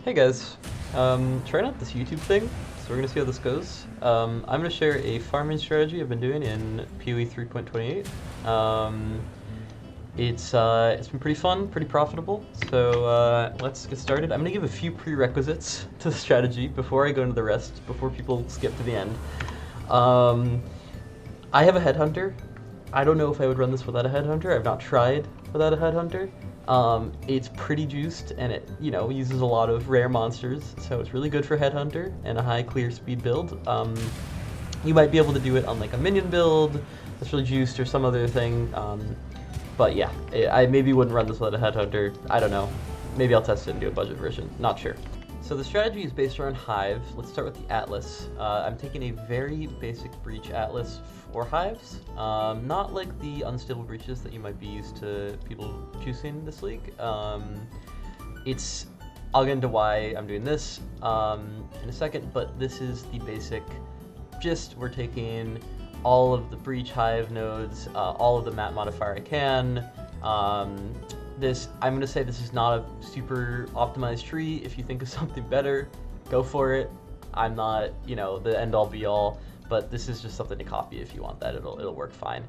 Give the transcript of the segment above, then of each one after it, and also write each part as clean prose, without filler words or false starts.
Hey guys, trying out this YouTube thing, so we're gonna see how this goes. I'm gonna share a farming strategy I've been doing in POE 3.28. It's been pretty fun, pretty profitable. So let's get started. I'm gonna give a few prerequisites to the strategy before I go into the rest, before people skip to the end. I have a headhunter. I don't know if I would run this without a headhunter. I've not tried without a headhunter. It's pretty juiced and it, uses a lot of rare monsters, so it's really good for headhunter and a high clear speed build. You might be able to do it on like a minion build that's really juiced or some other thing. But yeah, I maybe wouldn't run this without a headhunter. I don't know. Maybe I'll test it and do a budget version. Not sure. So the strategy is based around Hive. Let's start with the Atlas. I'm taking a very basic breach Atlas for Hives. Not like the unstable breaches that you might be used to people juicing this league. I'll get into why I'm doing this in a second, but this is the basic gist. We're taking all of the breach Hive nodes, all of the map modifier I can. I'm going to say this is not a super optimized tree. If you think of something better, go for it. I'm not, the end all be all, but this is just something to copy if you want that. It'll work fine.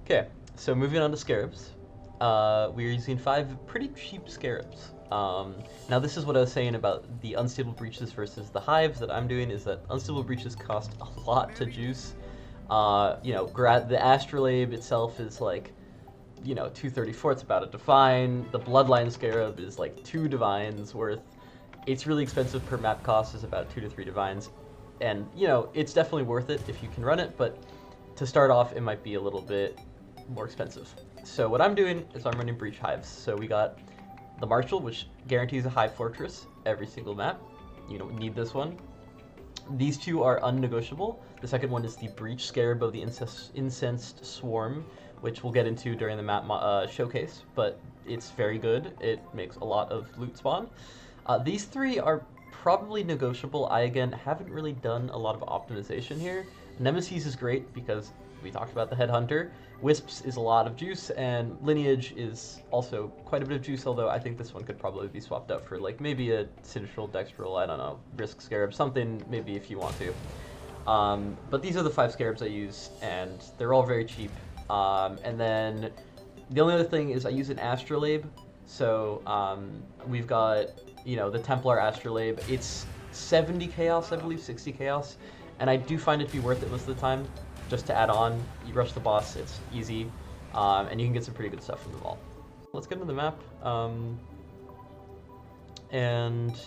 Okay, so moving on to Scarabs. We're using 5 pretty cheap Scarabs. Now this is what I was saying about the unstable breaches versus the Hives that I'm doing, is that unstable breaches cost a lot to juice. The Astrolabe itself is like, 234, it's about a divine. The Bloodline Scarab is like 2 divines worth. It's really expensive per map cost, is about 2 to 3 divines. And, it's definitely worth it if you can run it, but to start off, it might be a little bit more expensive. So what I'm doing is I'm running Breach Hives. So we got the Marshal, which guarantees a Hive Fortress every single map. You don't need this one. These 2 are unnegotiable. The second one is the Breach Scarab of the Incensed Swarm, which we'll get into during the map showcase, but it's very good. It makes a lot of loot spawn. These 3 are probably negotiable. I, again, haven't really done a lot of optimization here. Nemesis is great because we talked about the Headhunter. Wisps is a lot of juice, and Lineage is also quite a bit of juice, although I think this one could probably be swapped out for like maybe a Sinistral, Dextral, I don't know, Risk Scarab, something maybe if you want to. But these are the 5 Scarabs I use, and they're all very cheap. And then the only other thing is I use an Astrolabe. So we've got, the Templar Astrolabe. It's 70 chaos, I believe, 60 chaos. And I do find it to be worth it most of the time, just to add on. You rush the boss, it's easy, and you can get some pretty good stuff from the vault. Let's get into the map. And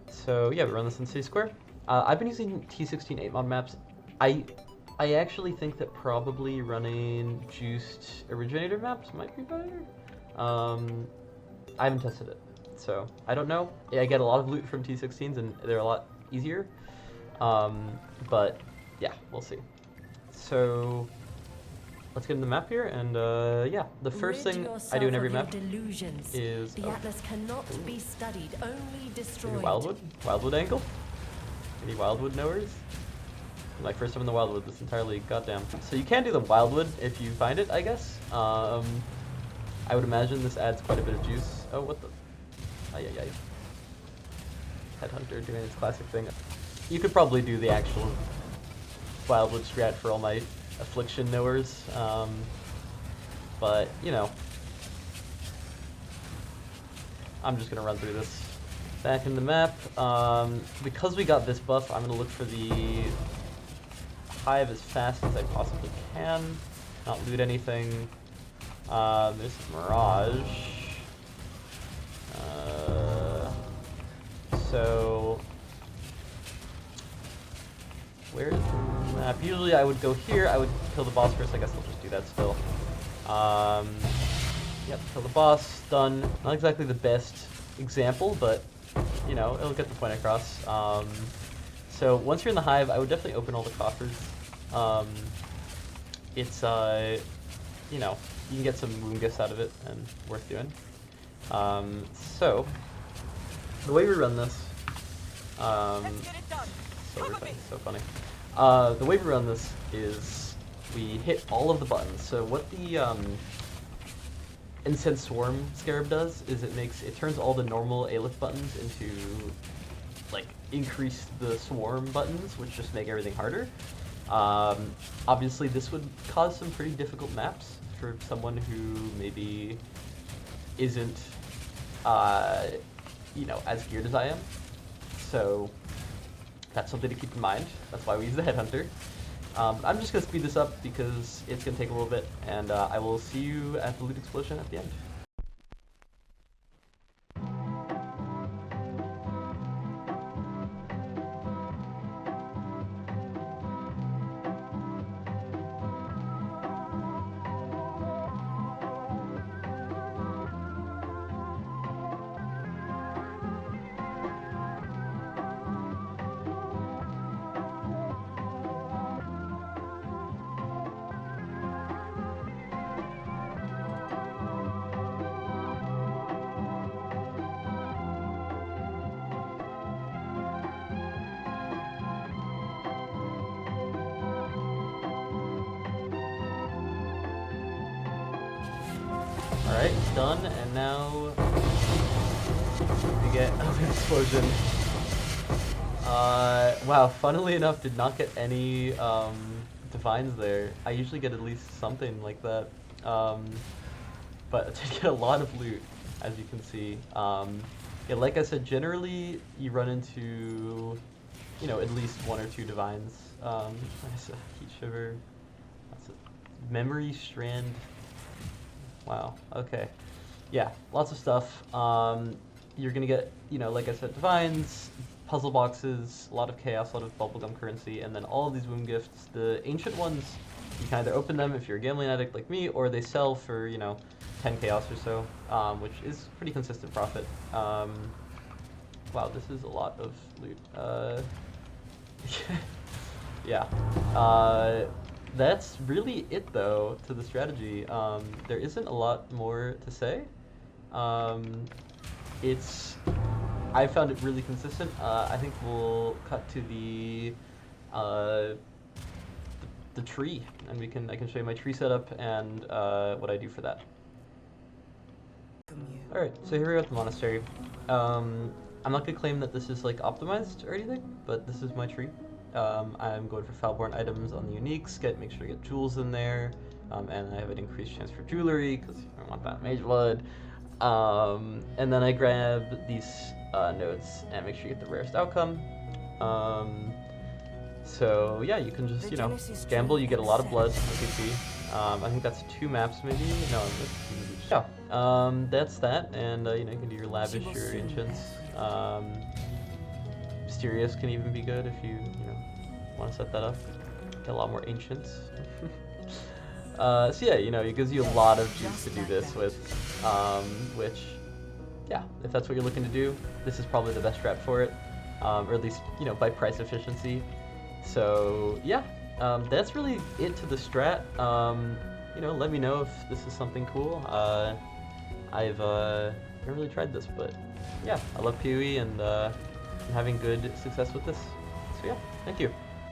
so yeah, we run this in City Square. I've been using T16 8-mod maps. I actually think that probably running juiced originator maps might be better. I haven't tested it, so I don't know. I get a lot of loot from T16s and they're a lot easier. But yeah, we'll see. So let's get in the map here, and yeah, the first thing I do in every map is the Atlas cannot be studied, only destroyed. Maybe Wildwood angle. Any Wildwood knowers? My first time in the Wildwood this entirely goddamn. So you can do the Wildwood if you find it, I guess. I would imagine this adds quite a bit of juice. Oh, what the? Ay. Headhunter doing its classic thing. You could probably do the actual Wildwood strat for all my Affliction knowers. But, I'm just gonna run through this. Back in the map. Because we got this buff, I'm gonna look for the Hive as fast as I possibly can, not loot anything. There's Mirage. So where's the map? Usually I would go here, I would kill the boss first. I guess I'll just do that still. Yep, kill the boss, done. Not exactly the best example, but it'll get the point across. So once you're in the Hive, I would definitely open all the coffers. It's you can get some wound gifts out of it and worth doing. So the way we run this, so funny. The way we run this is we hit all of the buttons. So what the Incense Swarm Scarab does is it turns all the normal Aleph buttons into like increase the swarm buttons, which just make everything harder. Obviously, this would cause some pretty difficult maps for someone who maybe isn't, as geared as I am. So that's something to keep in mind. That's why we use the Headhunter. I'm just going to speed this up because it's going to take a little bit, and I will see you at the loot explosion at the end. Alright, it's done, and now we get an explosion. Wow, funnily enough, did not get any divines there. I usually get at least something like that. But I did get a lot of loot, as you can see. Yeah, like I said, generally you run into, at least 1 or 2 divines. Nice heat shiver. That's a memory strand. Wow, okay. Yeah, lots of stuff. You're gonna get, like I said, divines, puzzle boxes, a lot of chaos, a lot of bubblegum currency, and then all of these womb gifts. The ancient ones, you can either open them if you're a gambling addict like me, or they sell for, 10 chaos or so, which is pretty consistent profit. Wow, this is a lot of loot. Yeah. That's really it, though, to the strategy. There isn't a lot more to say. I found it really consistent. I think we'll cut to the tree, and I can show you my tree setup and what I do for that. All right, so here we are at the monastery. I'm not gonna claim that this is like optimized or anything, but this is my tree. I'm going for Foulborn items on the uniques, make sure to get jewels in there, and I have an increased chance for jewelry, because I want that mage blood. And then I grab these nodes and make sure you get the rarest outcome. So yeah, you can just, gamble, you get a lot of blood, as you see. I think that's 2 maps maybe? No, yeah. That's that, and you can do your lavish, your ancients. Mysterious can even be good if you want to set that up. Get a lot more ancients. So yeah, it gives you a lot of juice to do this with, which, yeah, if that's what you're looking to do, this is probably the best strat for it, or at least, by price efficiency. So yeah, that's really it to the strat. Let me know if this is something cool. I've never really tried this, but yeah, I love POE, and I'm having good success with this. So yeah, thank you.